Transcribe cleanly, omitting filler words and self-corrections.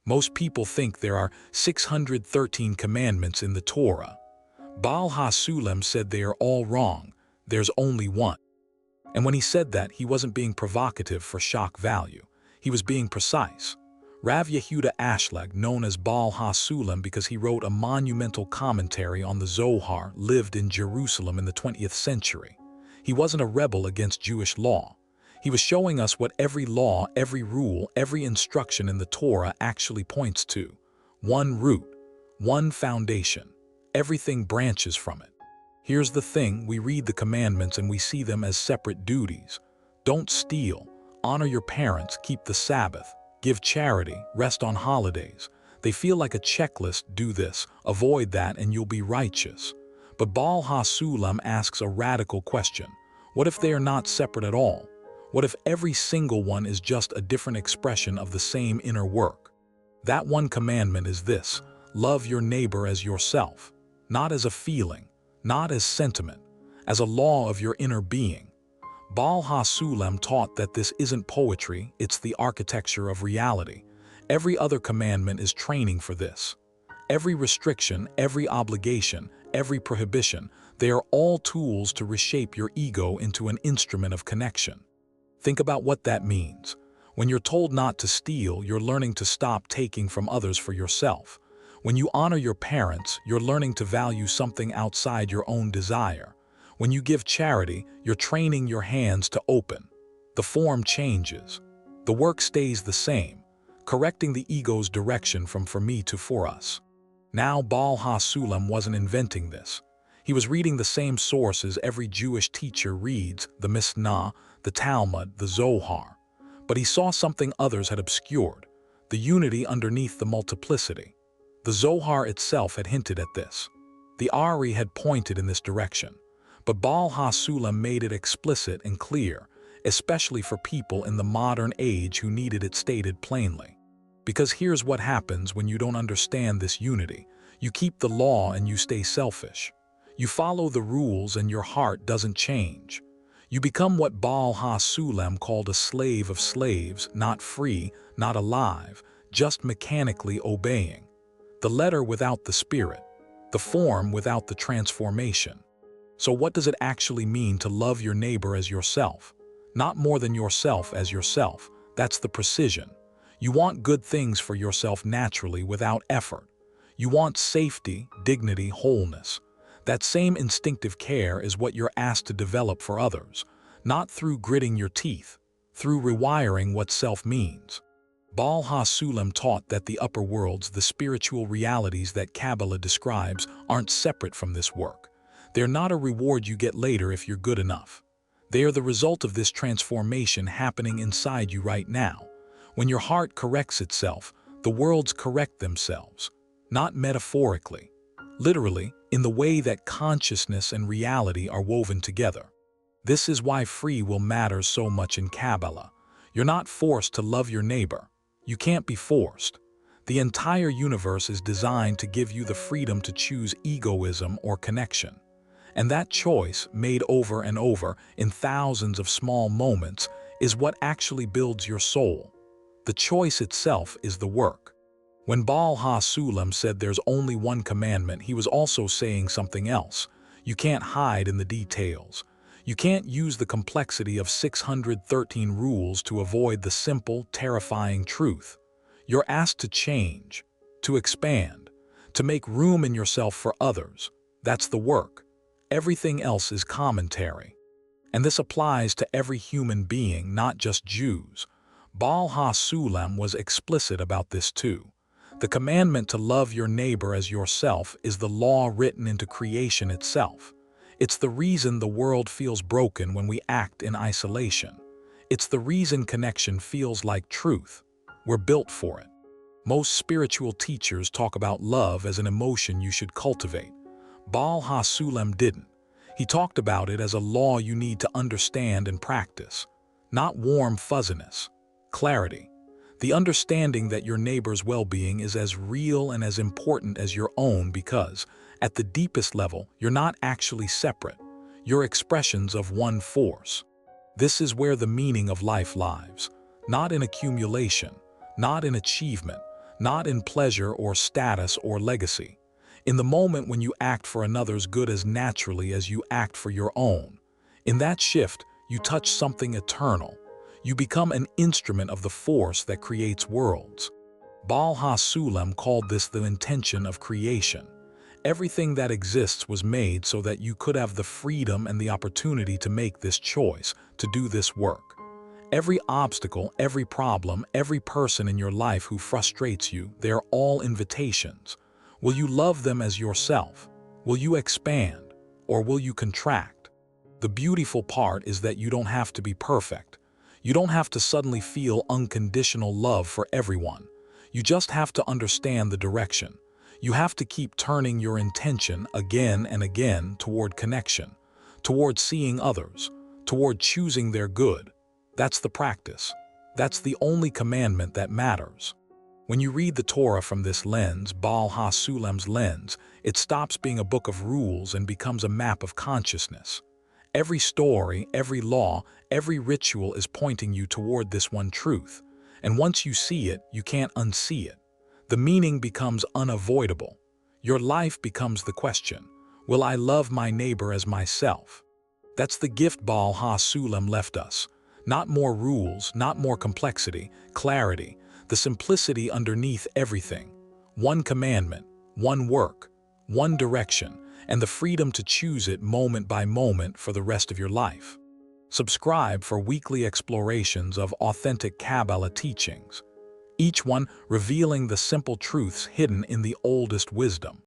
Most people think there are 613 commandments in the Torah. Baal HaSulam said they are all wrong, there's only one. And when he said that, he wasn't being provocative for shock value. He was being precise. Rav Yehuda Ashlag, known as Baal HaSulam because he wrote a monumental commentary on the Zohar, lived in Jerusalem in the 20th century. He wasn't a rebel against Jewish law. He was showing us what every law, every rule, every instruction in the Torah actually points to. One root, one foundation. Everything branches from it. Here's the thing, we read the commandments and we see them as separate duties. Don't steal, honor your parents, keep the Sabbath, give charity, rest on holidays. They feel like a checklist, do this, avoid that, and you'll be righteous. But Baal HaSulam asks a radical question. What if they are not separate at all? What if every single one is just a different expression of the same inner work? That one commandment is this: love your neighbor as yourself, not as a feeling, not as sentiment, as a law of your inner being. Baal HaSulam taught that this isn't poetry, it's the architecture of reality. Every other commandment is training for this. Every restriction, every obligation, every prohibition, they are all tools to reshape your ego into an instrument of connection. Think about what that means. When you're told not to steal, you're learning to stop taking from others for yourself. When you honor your parents, you're learning to value something outside your own desire. When you give charity, you're training your hands to open. The form changes. The work stays the same, correcting the ego's direction from for me to for us. Now, Baal HaSulam wasn't inventing this. He was reading the same sources every Jewish teacher reads, the Mishnah, the Talmud, the Zohar. But he saw something others had obscured, the unity underneath the multiplicity. The Zohar itself had hinted at this. The Ari had pointed in this direction. But Baal HaSulam made it explicit and clear, especially for people in the modern age who needed it stated plainly. Because here's what happens when you don't understand this unity. You keep the law and you stay selfish. You follow the rules and your heart doesn't change. You become what Baal HaSulam called a slave of slaves, not free, not alive, just mechanically obeying. The letter without the spirit, the form without the transformation. So what does it actually mean to love your neighbor as yourself? Not more than yourself as yourself. That's the precision. You want good things for yourself naturally without effort. You want safety, dignity, wholeness. That same instinctive care is what you're asked to develop for others, not through gritting your teeth, through rewiring what self means. Baal HaSulam taught that the upper worlds, the spiritual realities that Kabbalah describes, aren't separate from this work. They're not a reward you get later if you're good enough. They are the result of this transformation happening inside you right now. When your heart corrects itself, the worlds correct themselves. Not metaphorically, literally, in the way that consciousness and reality are woven together. This is why free will matters so much in Kabbalah. You're not forced to love your neighbor. You can't be forced. The entire universe is designed to give you the freedom to choose egoism or connection. And that choice, made over and over in thousands of small moments, is what actually builds your soul. The choice itself is the work. When Baal HaSulam said there's only one commandment, he was also saying something else. You can't hide in the details. You can't use the complexity of 613 rules to avoid the simple, terrifying truth. You're asked to change, to expand, to make room in yourself for others. That's the work. Everything else is commentary. And this applies to every human being, not just Jews. Baal HaSulam was explicit about this too. The commandment to love your neighbor as yourself is the law written into creation itself. It's the reason the world feels broken when we act in isolation. It's the reason connection feels like truth. We're built for it. Most spiritual teachers talk about love as an emotion you should cultivate. Baal HaSulam didn't. He talked about it as a law you need to understand and practice. Not warm fuzziness. Clarity. The understanding that your neighbor's well-being is as real and as important as your own because, at the deepest level, you're not actually separate. You're expressions of one force. This is where the meaning of life lies. Not in accumulation, not in achievement, not in pleasure or status or legacy. In the moment when you act for another's good as naturally as you act for your own. In that shift, you touch something eternal. You become an instrument of the force that creates worlds. Baal HaSulam called this the intention of creation. Everything that exists was made so that you could have the freedom and the opportunity to make this choice, to do this work. Every obstacle, every problem, every person in your life who frustrates you, they are all invitations. Will you love them as yourself? Will you expand? Or will you contract? The beautiful part is that you don't have to be perfect. You don't have to suddenly feel unconditional love for everyone. You just have to understand the direction. You have to keep turning your intention again and again toward connection, toward seeing others, toward choosing their good. That's the practice. That's the only commandment that matters. When you read the Torah from this lens, Baal HaSulam's lens, it stops being a book of rules and becomes a map of consciousness. Every story, every law, every ritual is pointing you toward this one truth. And once you see it, you can't unsee it. The meaning becomes unavoidable. Your life becomes the question, will I love my neighbor as myself? That's the gift Baal HaSulam left us. Not more rules, not more complexity, clarity, the simplicity underneath everything. One commandment, one work, one direction, and the freedom to choose it moment by moment for the rest of your life. Subscribe for weekly explorations of authentic Kabbalah teachings, each one revealing the simple truths hidden in the oldest wisdom.